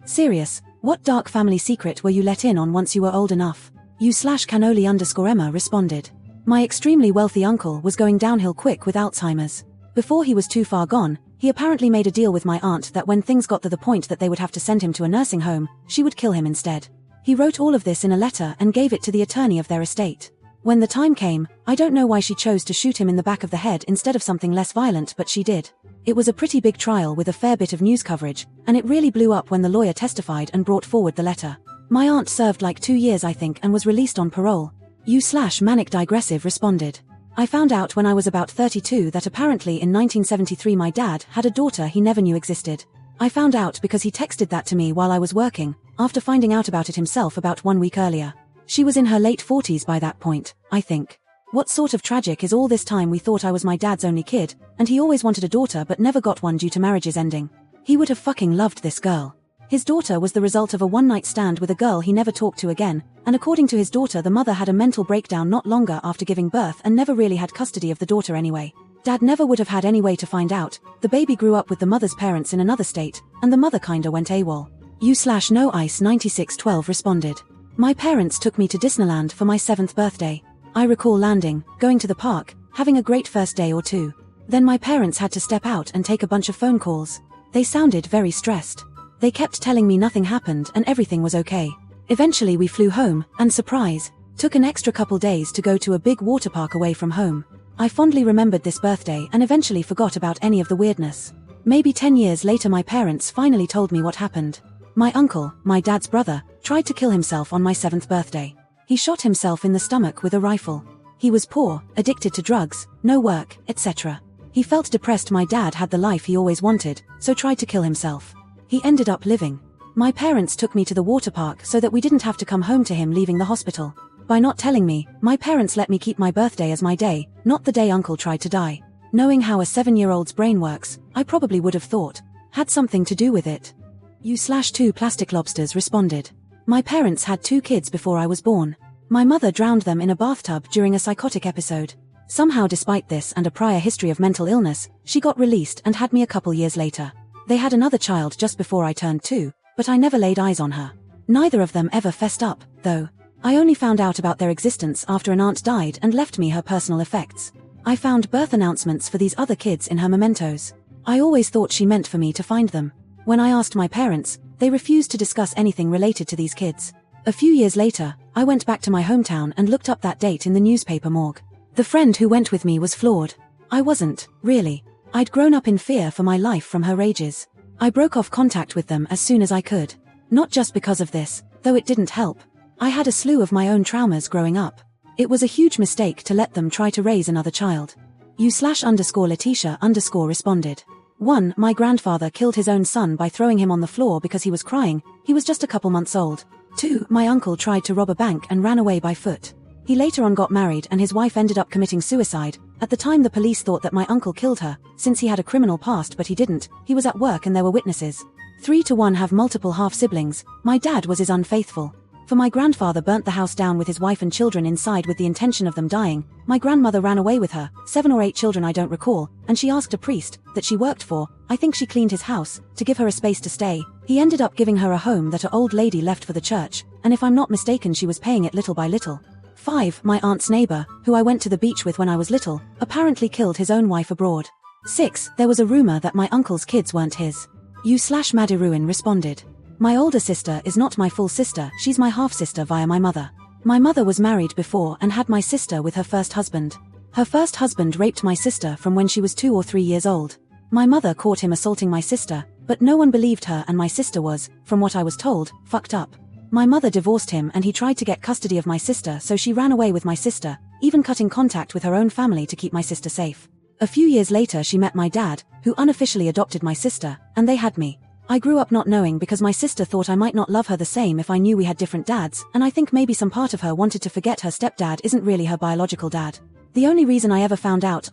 Serious, what dark family secret were you let in on once you were old enough? You/Canoli_Emma responded. My extremely wealthy uncle was going downhill quick with Alzheimer's. Before he was too far gone, he apparently made a deal with my aunt that when things got to the point that they would have to send him to a nursing home, she would kill him instead. He wrote all of this in a letter and gave it to the attorney of their estate. When the time came, I don't know why she chose to shoot him in the back of the head instead of something less violent, but she did. It was a pretty big trial with a fair bit of news coverage, and it really blew up when the lawyer testified and brought forward the letter. My aunt served like 2 years I think and was released on parole. You/Manic Digressive responded. I found out when I was about 32 that apparently in 1973 my dad had a daughter he never knew existed. I found out because he texted that to me while I was working, after finding out about it himself about 1 week earlier. She was in her late 40s by that point, I think. What sort of tragic is all this time we thought I was my dad's only kid, and he always wanted a daughter but never got one due to marriage's ending. He would have fucking loved this girl. His daughter was the result of a one-night stand with a girl he never talked to again, and according to his daughter the mother had a mental breakdown not longer after giving birth and never really had custody of the daughter anyway. Dad never would have had any way to find out. The baby grew up with the mother's parents in another state, and the mother kinda went AWOL. You/NoIce9612 responded. My parents took me to Disneyland for my 7th birthday. I recall landing, going to the park, having a great first day or two. Then my parents had to step out and take a bunch of phone calls. They sounded very stressed. They kept telling me nothing happened and everything was okay. Eventually we flew home, and surprise, took an extra couple days to go to a big water park away from home. I fondly remembered this birthday and eventually forgot about any of the weirdness. Maybe 10 years later my parents finally told me what happened. My uncle, my dad's brother, tried to kill himself on my 7th birthday. He shot himself in the stomach with a rifle. He was poor, addicted to drugs, no work, etc. He felt depressed my dad had the life he always wanted, so tried to kill himself. He ended up living. My parents took me to the water park so that we didn't have to come home to him leaving the hospital. By not telling me, my parents let me keep my birthday as my day, not the day uncle tried to die. Knowing how a 7-year-old's brain works, I probably would have thought, had something to do with it. You/2 Plastic Lobsters responded. My parents had 2 kids before I was born. My mother drowned them in a bathtub during a psychotic episode. Somehow despite this and a prior history of mental illness, she got released and had me a couple years later. They had another child just before I turned 2, but I never laid eyes on her. Neither of them ever fessed up, though. I only found out about their existence after an aunt died and left me her personal effects. I found birth announcements for these other kids in her mementos. I always thought she meant for me to find them. When I asked my parents, they refused to discuss anything related to these kids. A few years later, I went back to my hometown and looked up that date in the newspaper morgue. The friend who went with me was flawed. I wasn't, really. I'd grown up in fear for my life from her rages. I broke off contact with them as soon as I could. Not just because of this, though it didn't help. I had a slew of my own traumas growing up. It was a huge mistake to let them try to raise another child. You/Letitia_ responded. 1. My grandfather killed his own son by throwing him on the floor because he was crying. He was just a couple months old. 2. My uncle tried to rob a bank and ran away by foot. He later on got married and his wife ended up committing suicide. At the time the police thought that my uncle killed her, since he had a criminal past, but he didn't. He was at work and there were witnesses. 3. To 1 have multiple half-siblings. My dad was unfaithful. For my grandfather burnt the house down with his wife and children inside with the intention of them dying. My grandmother ran away with her, 7 or 8 children I don't recall, and she asked a priest, that she worked for, I think she cleaned his house, to give her a space to stay. He ended up giving her a home that an old lady left for the church, and if I'm not mistaken she was paying it little by little. 5. My aunt's neighbor, who I went to the beach with when I was little, apparently killed his own wife abroad. 6. There was a rumor that my uncle's kids weren't his. You/Madiruin responded. My older sister is not my full sister, she's my half-sister via my mother. My mother was married before and had my sister with her first husband. Her first husband raped my sister from when she was 2 or 3 years old. My mother caught him assaulting my sister, but no one believed her and my sister was, from what I was told, fucked up. My mother divorced him and he tried to get custody of my sister, so she ran away with my sister, even cutting contact with her own family to keep my sister safe. A few years later she met my dad, who unofficially adopted my sister, and they had me. I grew up not knowing because my sister thought I might not love her the same if I knew we had different dads, and I think maybe some part of her wanted to forget her stepdad isn't really her biological dad. The only reason I ever found out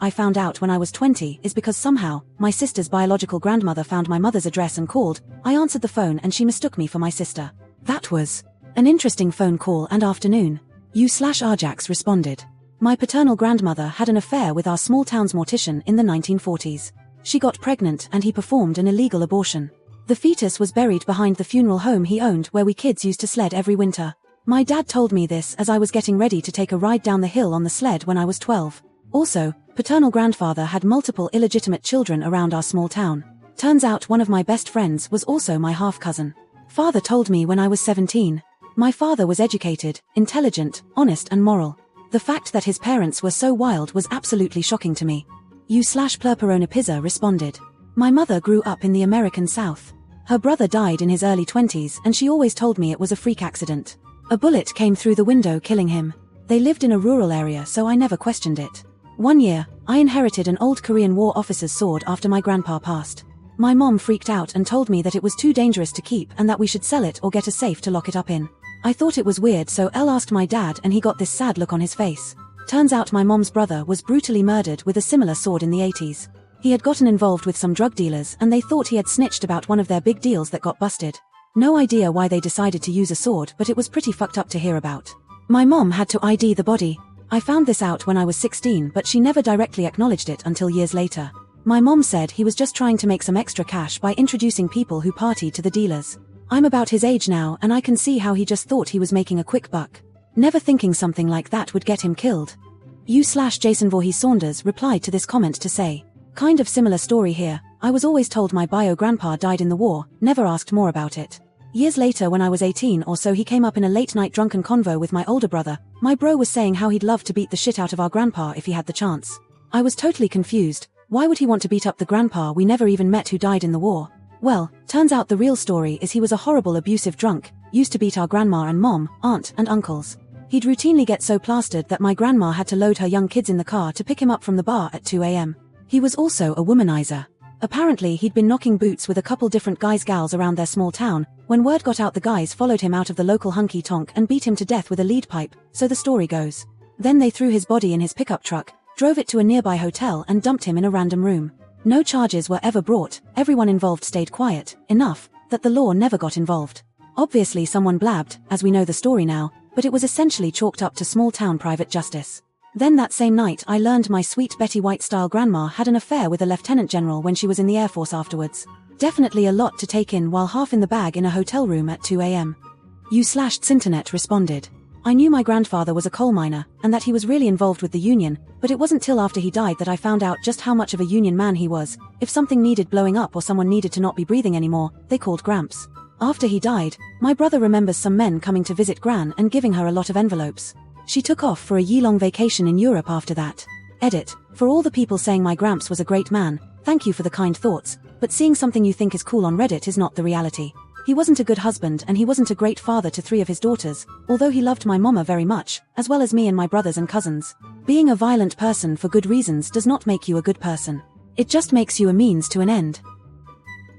when I was 20 is because somehow, my sister's biological grandmother found my mother's address and called. I answered the phone and she mistook me for my sister. That was an interesting phone call and afternoon. You/Arjax responded. My paternal grandmother had an affair with our small town's mortician in the 1940s. She got pregnant and he performed an illegal abortion. The fetus was buried behind the funeral home he owned where we kids used to sled every winter. My dad told me this as I was getting ready to take a ride down the hill on the sled when I was 12. Also, paternal grandfather had multiple illegitimate children around our small town. Turns out one of my best friends was also my half-cousin. Father told me when I was 17. My father was educated, intelligent, honest and moral. The fact that his parents were so wild was absolutely shocking to me. U/Plurperona Pizza responded. My mother grew up in the American South. Her brother died in his early 20s and she always told me it was a freak accident. A bullet came through the window killing him. They lived in a rural area so I never questioned it. One year, I inherited an old Korean War officer's sword after my grandpa passed. My mom freaked out and told me that it was too dangerous to keep and that we should sell it or get a safe to lock it up in. I thought it was weird so Elle asked my dad and he got this sad look on his face. Turns out my mom's brother was brutally murdered with a similar sword in the 80s. He had gotten involved with some drug dealers and they thought he had snitched about one of their big deals that got busted. No idea why they decided to use a sword but it was pretty fucked up to hear about. My mom had to ID the body. I found this out when I was 16 but she never directly acknowledged it until years later. My mom said he was just trying to make some extra cash by introducing people who partied to the dealers. I'm about his age now and I can see how he just thought he was making a quick buck. Never thinking something like that would get him killed. U/Jason Voorhees Saunders replied to this comment to say, kind of similar story here. I was always told my bio-grandpa died in the war, never asked more about it. Years later when I was 18 or so he came up in a late-night drunken convo with my older brother. My bro was saying how he'd love to beat the shit out of our grandpa if he had the chance. I was totally confused. Why would he want to beat up the grandpa we never even met who died in the war? Well, turns out the real story is he was a horrible abusive drunk, used to beat our grandma and mom, aunt and uncles. He'd routinely get so plastered that my grandma had to load her young kids in the car to pick him up from the bar at 2 a.m. He was also a womanizer. Apparently he'd been knocking boots with a couple different gals around their small town. When word got out the guys followed him out of the local honky-tonk and beat him to death with a lead pipe, so the story goes. Then they threw his body in his pickup truck, drove it to a nearby hotel and dumped him in a random room. No charges were ever brought, everyone involved stayed quiet, enough, that the law never got involved. Obviously someone blabbed, as we know the story now, but it was essentially chalked up to small-town private justice. Then that same night I learned my sweet Betty White-style grandma had an affair with a lieutenant general when she was in the Air Force afterwards. Definitely a lot to take in while half in the bag in a hotel room at 2 a.m. U/Internet responded. I knew my grandfather was a coal miner, and that he was really involved with the union, but it wasn't till after he died that I found out just how much of a union man he was. If something needed blowing up or someone needed to not be breathing anymore, they called Gramps. After he died, my brother remembers some men coming to visit Gran and giving her a lot of envelopes. She took off for a year-long vacation in Europe after that. Edit. For all the people saying my Gramps was a great man, thank you for the kind thoughts, but seeing something you think is cool on Reddit is not the reality. He wasn't a good husband and he wasn't a great father to 3 of his daughters, although he loved my mama very much, as well as me and my brothers and cousins. Being a violent person for good reasons does not make you a good person. It just makes you a means to an end.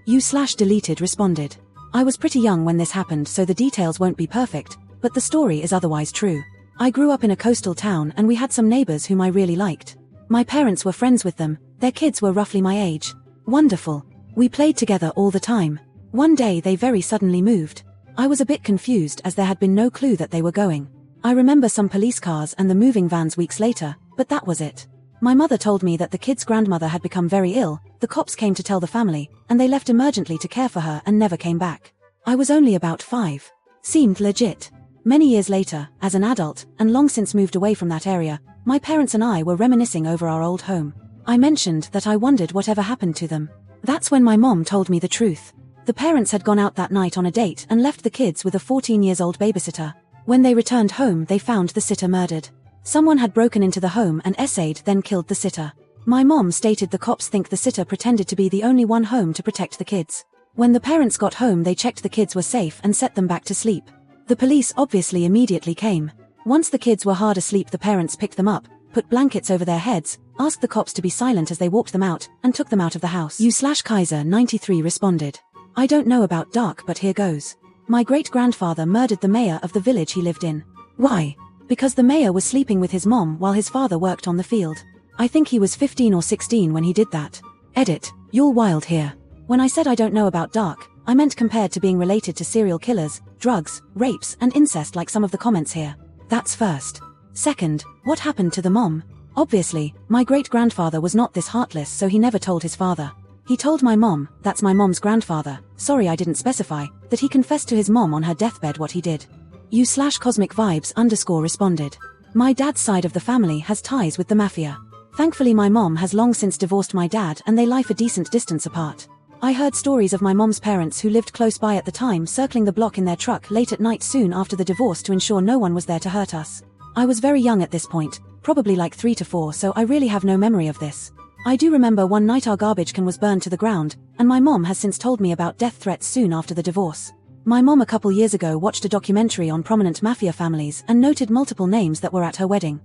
U/Deleted responded. I was pretty young when this happened so the details won't be perfect, but the story is otherwise true. I grew up in a coastal town and we had some neighbors whom I really liked. My parents were friends with them, their kids were roughly my age. Wonderful. We played together all the time. One day they very suddenly moved. I was a bit confused as there had been no clue that they were going. I remember some police cars and the moving vans weeks later, but that was it. My mother told me that the kid's grandmother had become very ill, the cops came to tell the family, and they left emergently to care for her and never came back. I was only about 5. Seemed legit. Many years later, as an adult, and long since moved away from that area, my parents and I were reminiscing over our old home. I mentioned that I wondered whatever happened to them. That's when my mom told me the truth. The parents had gone out that night on a date and left the kids with a 14-year-old babysitter. When they returned home they found the sitter murdered. Someone had broken into the home and essayed then killed the sitter. My mom stated the cops think the sitter pretended to be the only one home to protect the kids. When the parents got home they checked the kids were safe and set them back to sleep. The police obviously immediately came. Once the kids were hard asleep the parents picked them up, put blankets over their heads, asked the cops to be silent as they walked them out, and took them out of the house. U/Kaiser93 responded. I don't know about dark but here goes. My great-grandfather murdered the mayor of the village he lived in. Why? Because the mayor was sleeping with his mom while his father worked on the field. I think he was 15 or 16 when he did that. Edit. You're wild here. When I said I don't know about dark, I meant compared to being related to serial killers, drugs, rapes and incest like some of the comments here. That's first. Second, what happened to the mom? Obviously, my great-grandfather was not this heartless so he never told his father. He told my mom, that's my mom's grandfather, sorry I didn't specify, that he confessed to his mom on her deathbed what he did. U/cosmic vibes _ responded. My dad's side of the family has ties with the mafia. Thankfully my mom has long since divorced my dad and they live a decent distance apart. I heard stories of my mom's parents who lived close by at the time circling the block in their truck late at night soon after the divorce to ensure no one was there to hurt us. I was very young at this point, probably like 3 to 4, so I really have no memory of this. I do remember one night our garbage can was burned to the ground, and my mom has since told me about death threats soon after the divorce. My mom a couple years ago watched a documentary on prominent mafia families and noted multiple names that were at her wedding.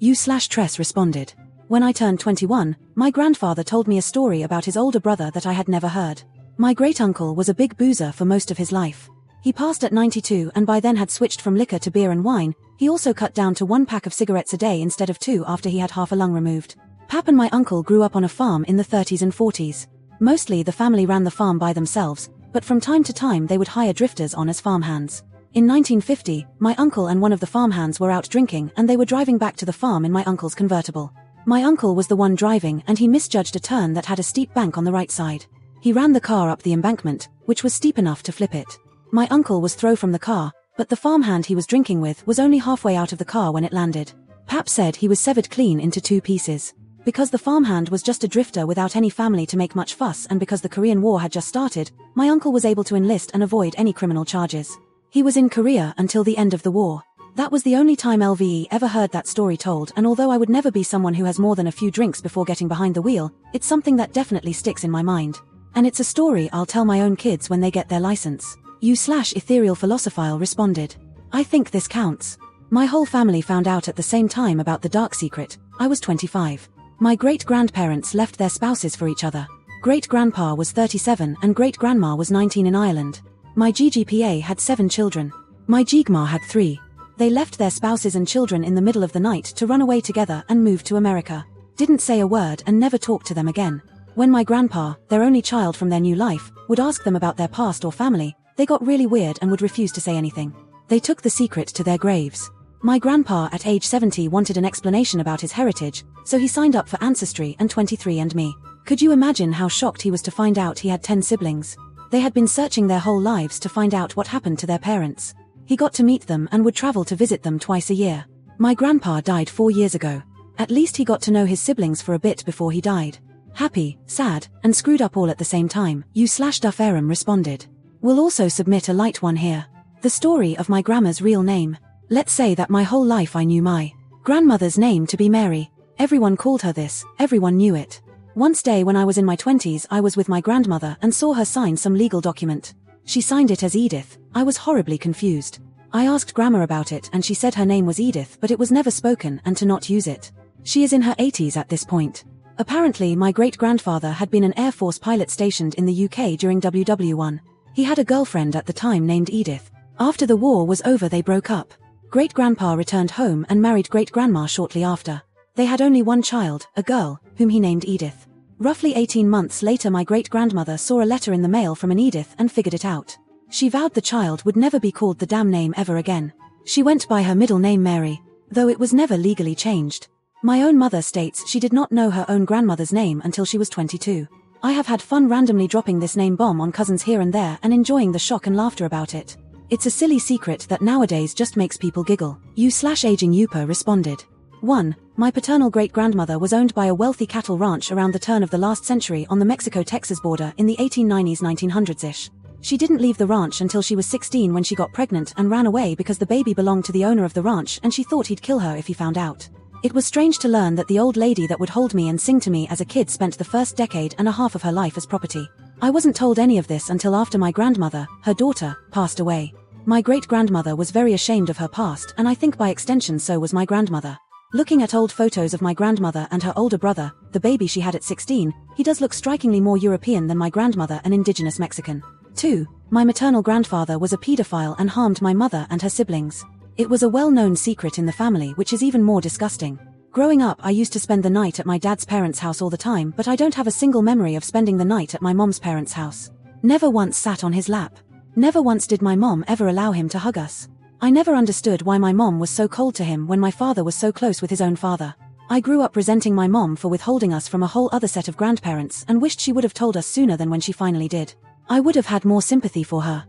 U/Tress responded. When I turned 21, my grandfather told me a story about his older brother that I had never heard. My great-uncle was a big boozer for most of his life. He passed at 92 and by then had switched from liquor to beer and wine. He also cut down to 1 pack of cigarettes a day instead of 2 after he had half a lung removed. Pap and my uncle grew up on a farm in the 30s and 40s. Mostly the family ran the farm by themselves, but from time to time they would hire drifters on as farmhands. In 1950, my uncle and one of the farmhands were out drinking and they were driving back to the farm in my uncle's convertible. My uncle was the one driving and he misjudged a turn that had a steep bank on the right side. He ran the car up the embankment, which was steep enough to flip it. My uncle was thrown from the car, but the farmhand he was drinking with was only halfway out of the car when it landed. Pap said he was severed clean into 2 pieces. Because the farmhand was just a drifter without any family to make much fuss and because the Korean War had just started, my uncle was able to enlist and avoid any criminal charges. He was in Korea until the end of the war. That was the only time LVE ever heard that story told, and although I would never be someone who has more than a few drinks before getting behind the wheel, it's something that definitely sticks in my mind. And it's a story I'll tell my own kids when they get their license. U/ethereal philosophile responded. I think this counts. My whole family found out at the same time about the dark secret. I was 25. My great-grandparents left their spouses for each other. Great-grandpa was 37 and great-grandma was 19 in Ireland. My GGPA had 7 children. My Jigma had 3. They left their spouses and children in the middle of the night to run away together and move to America. Didn't say a word and never talked to them again. When my grandpa, their only child from their new life, would ask them about their past or family, they got really weird and would refuse to say anything. They took the secret to their graves. My grandpa at age 70 wanted an explanation about his heritage, so he signed up for Ancestry and 23andMe. Could you imagine how shocked he was to find out he had 10 siblings? They had been searching their whole lives to find out what happened to their parents. He got to meet them and would travel to visit them twice a year. My grandpa died 4 years ago. At least he got to know his siblings for a bit before he died. Happy, sad, and screwed up all at the same time. U/Dufferum responded. We'll also submit a light one here. The story of my grandma's real name. Let's say that my whole life I knew my grandmother's name to be Mary. Everyone called her this, everyone knew it. Once day when I was in my 20s I was with my grandmother and saw her sign some legal document. She signed it as Edith. I was horribly confused. I asked Grandma about it and she said her name was Edith but it was never spoken and to not use it. She is in her 80s at this point. Apparently my great-grandfather had been an Air Force pilot stationed in the UK during WW1. He had a girlfriend at the time named Edith. After the war was over they broke up. Great-grandpa returned home and married great-grandma shortly after. They had only one child, a girl, whom he named Edith. Roughly 18 months later my great-grandmother saw a letter in the mail from an Edith and figured it out. She vowed the child would never be called the damn name ever again. She went by her middle name Mary, though it was never legally changed. My own mother states she did not know her own grandmother's name until she was 22. I have had fun randomly dropping this name bomb on cousins here and there and enjoying the shock and laughter about it. It's a silly secret that nowadays just makes people giggle. U/aging Yupa responded. 1. My paternal great-grandmother was owned by a wealthy cattle ranch around the turn of the last century on the Mexico-Texas border in the 1890s 1900s-ish. She didn't leave the ranch until she was 16 when she got pregnant and ran away because the baby belonged to the owner of the ranch and she thought he'd kill her if he found out. It was strange to learn that the old lady that would hold me and sing to me as a kid spent the first decade and a half of her life as property. I wasn't told any of this until after my grandmother, her daughter, passed away. My great-grandmother was very ashamed of her past and I think by extension so was my grandmother. Looking at old photos of my grandmother and her older brother, the baby she had at 16, he does look strikingly more European than my grandmother, an indigenous Mexican. 2. My maternal grandfather was a pedophile and harmed my mother and her siblings. It was a well-known secret in the family, which is even more disgusting. Growing up I used to spend the night at my dad's parents' house all the time, but I don't have a single memory of spending the night at my mom's parents' house. Never once sat on his lap. Never once did my mom ever allow him to hug us. I never understood why my mom was so cold to him when my father was so close with his own father. I grew up resenting my mom for withholding us from a whole other set of grandparents and wished she would have told us sooner than when she finally did. I would have had more sympathy for her.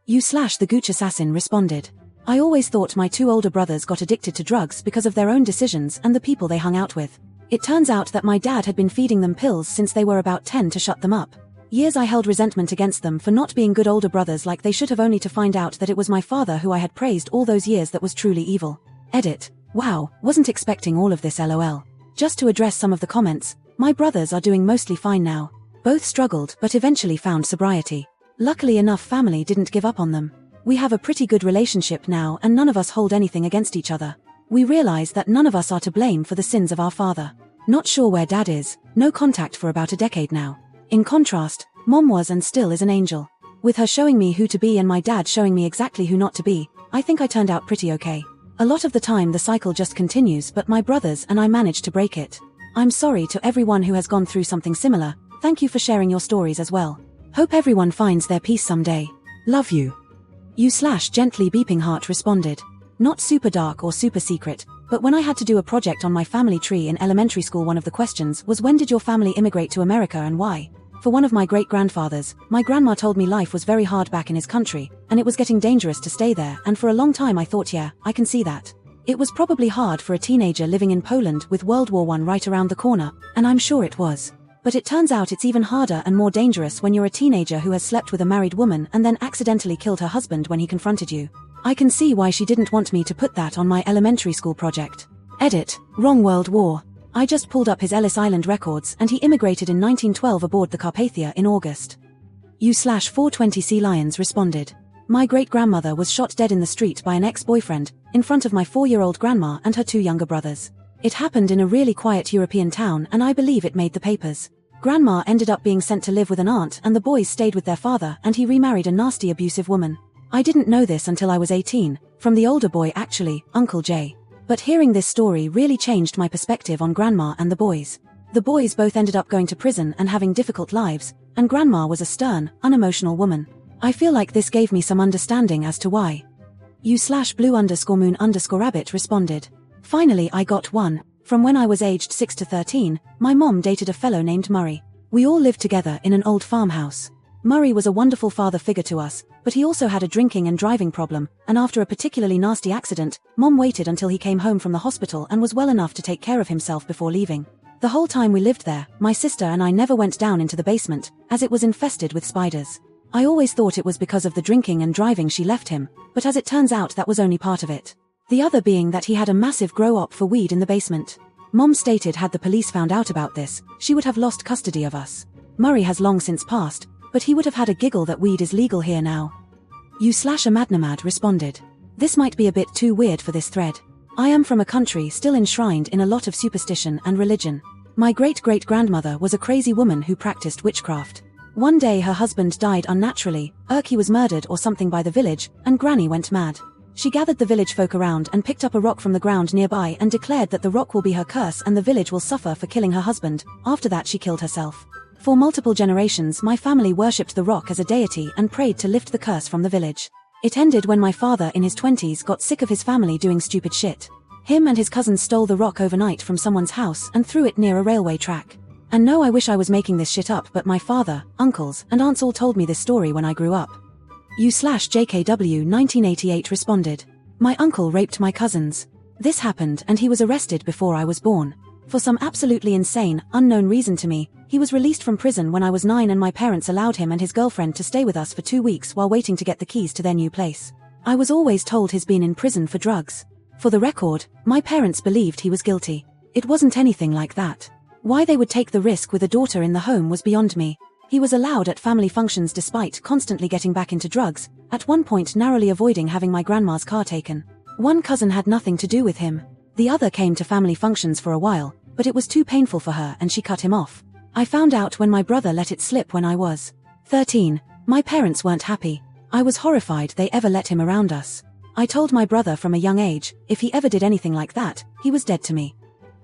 The Gooch Assassin responded. I always thought my 2 older brothers got addicted to drugs because of their own decisions and the people they hung out with. It turns out that my dad had been feeding them pills since they were about 10 to shut them up. Years I held resentment against them for not being good older brothers like they should have, only to find out that it was my father who I had praised all those years that was truly evil. Edit. Wow, wasn't expecting all of this lol. Just to address some of the comments, my brothers are doing mostly fine now. Both struggled but eventually found sobriety. Luckily enough, family didn't give up on them. We have a pretty good relationship now and none of us hold anything against each other. We realize that none of us are to blame for the sins of our father. Not sure where dad is, no contact for about a decade now. In contrast, mom was and still is an angel. With her showing me who to be and my dad showing me exactly who not to be, I think I turned out pretty okay. A lot of the time the cycle just continues, but my brothers and I managed to break it. I'm sorry to everyone who has gone through something similar. Thank you for sharing your stories as well. Hope everyone finds their peace someday. Love you. Gently beeping heart responded. Not super dark or super secret, but when I had to do a project on my family tree in elementary school, one of the questions was, when did your family immigrate to America and why? For one of my great-grandfathers, my grandma told me life was very hard back in his country, and it was getting dangerous to stay there, and for a long time I thought, yeah, I can see that. It was probably hard for a teenager living in Poland with World War I right around the corner, and I'm sure it was. But it turns out it's even harder and more dangerous when you're a teenager who has slept with a married woman and then accidentally killed her husband when he confronted you. I can see why she didn't want me to put that on my elementary school project. Edit. Wrong World War. I just pulled up his Ellis Island records and he immigrated in 1912 aboard the Carpathia in August. U/420 Sea Lions responded. My great-grandmother was shot dead in the street by an ex-boyfriend, in front of my 4-year-old grandma and her 2 younger brothers. It happened in a really quiet European town and I believe it made the papers. Grandma ended up being sent to live with an aunt and the boys stayed with their father and he remarried a nasty abusive woman. I didn't know this until I was 18, from the older boy actually, Uncle Jay. But hearing this story really changed my perspective on Grandma and the boys. The boys both ended up going to prison and having difficult lives, and Grandma was a stern, unemotional woman. I feel like this gave me some understanding as to why. U/blue_moon_rabbit responded. Finally I got one. From when I was aged 6 to 13, my mom dated a fellow named Murray. We all lived together in an old farmhouse. Murray was a wonderful father figure to us, but he also had a drinking and driving problem, and after a particularly nasty accident, Mom waited until he came home from the hospital and was well enough to take care of himself before leaving. The whole time we lived there, my sister and I never went down into the basement, as it was infested with spiders. I always thought it was because of the drinking and driving she left him, but as it turns out that was only part of it. The other being that he had a massive grow-op for weed in the basement. Mom stated had the police found out about this, she would have lost custody of us. Murray has long since passed, but he would have had a giggle that weed is legal here now. U/amadnamad responded. This might be a bit too weird for this thread. I am from a country still enshrined in a lot of superstition and religion. My great-great-grandmother was a crazy woman who practiced witchcraft. One day her husband died unnaturally, he was murdered or something by the village, and Granny went mad. She gathered the village folk around and picked up a rock from the ground nearby and declared that the rock will be her curse and the village will suffer for killing her husband. After that she killed herself. For multiple generations my family worshipped the rock as a deity and prayed to lift the curse from the village. It ended when my father in his 20s got sick of his family doing stupid shit. Him and his cousins stole the rock overnight from someone's house and threw it near a railway track. And no, I wish I was making this shit up, but my father, uncles, and aunts all told me this story when I grew up. U/JKW 1988 responded. My uncle raped my cousins. This happened and he was arrested before I was born. For some absolutely insane, unknown reason to me, he was released from prison when I was 9 and my parents allowed him and his girlfriend to stay with us for 2 weeks while waiting to get the keys to their new place. I was always told he's been in prison for drugs. For the record, my parents believed he was guilty. It wasn't anything like that. Why they would take the risk with a daughter in the home was beyond me. He was allowed at family functions despite constantly getting back into drugs, at one point narrowly avoiding having my grandma's car taken. One cousin had nothing to do with him. The other came to family functions for a while, but it was too painful for her and she cut him off. I found out when my brother let it slip when I was 13. My parents weren't happy. I was horrified they ever let him around us. I told my brother from a young age, if he ever did anything like that, he was dead to me.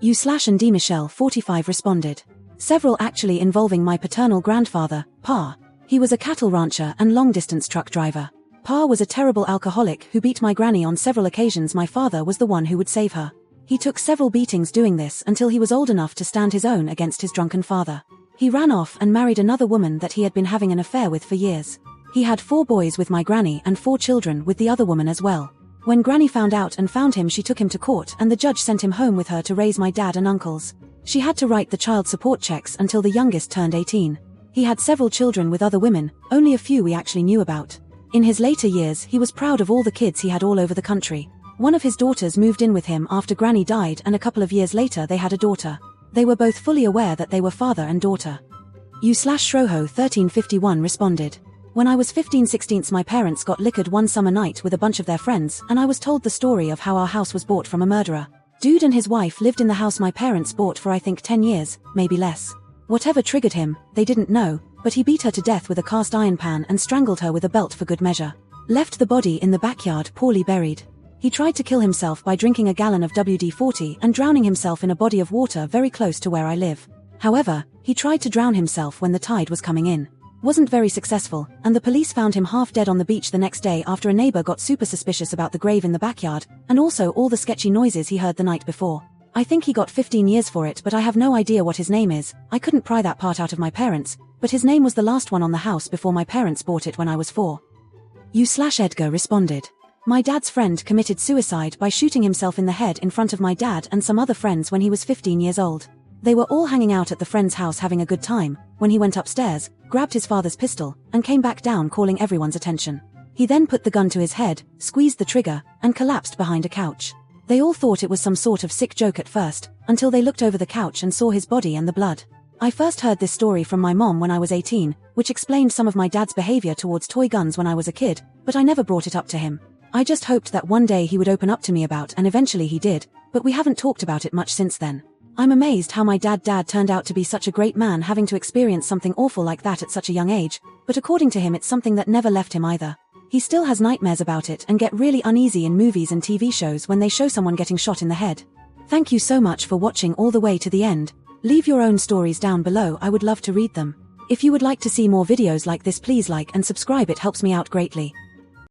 U/and Michelle 45 responded. Several actually involving my paternal grandfather, Pa. He was a cattle rancher and long-distance truck driver. Pa was a terrible alcoholic who beat my granny on several occasions. My father was the one who would save her. He took several beatings doing this until he was old enough to stand his own against his drunken father. He ran off and married another woman that he had been having an affair with for years. He had 4 boys with my granny and 4 children with the other woman as well. When Granny found out and found him, she took him to court and the judge sent him home with her to raise my dad and uncles. She had to write the child support checks until the youngest turned 18. He had several children with other women, only a few we actually knew about. In his later years, he was proud of all the kids he had all over the country. One of his daughters moved in with him after Granny died, and a couple of years later they had a daughter. They were both fully aware that they were father and daughter. U/Shroho1351 responded. When I was 15/16, my parents got liquored one summer night with a bunch of their friends, and I was told the story of how our house was bought from a murderer. Dude and his wife lived in the house my parents bought for I think 10 years, maybe less. Whatever triggered him, they didn't know, but he beat her to death with a cast iron pan and strangled her with a belt for good measure. Left the body in the backyard poorly buried. He tried to kill himself by drinking a gallon of WD-40 and drowning himself in a body of water very close to where I live. However, he tried to drown himself when the tide was coming in. Wasn't very successful, and the police found him half dead on the beach the next day after a neighbor got super suspicious about the grave in the backyard, and also all the sketchy noises he heard the night before. I think he got 15 years for it, but I have no idea what his name is. I couldn't pry that part out of my parents, but his name was the last one on the house before my parents bought it when I was 4. U/Edgar responded. My dad's friend committed suicide by shooting himself in the head in front of my dad and some other friends when he was 15 years old. They were all hanging out at the friend's house having a good time, when he went upstairs, grabbed his father's pistol, and came back down calling everyone's attention. He then put the gun to his head, squeezed the trigger, and collapsed behind a couch. They all thought it was some sort of sick joke at first, until they looked over the couch and saw his body and the blood. I first heard this story from my mom when I was 18, which explained some of my dad's behavior towards toy guns when I was a kid, but I never brought it up to him. I just hoped that one day he would open up to me about, and eventually he did, but we haven't talked about it much since then. I'm amazed how my dad turned out to be such a great man, having to experience something awful like that at such a young age, but according to him it's something that never left him either. He still has nightmares about it and get really uneasy in movies and TV shows when they show someone getting shot in the head. Thank you so much for watching all the way to the end. Leave your own stories down below, I would love to read them. If you would like to see more videos like this, please like and subscribe, it helps me out greatly.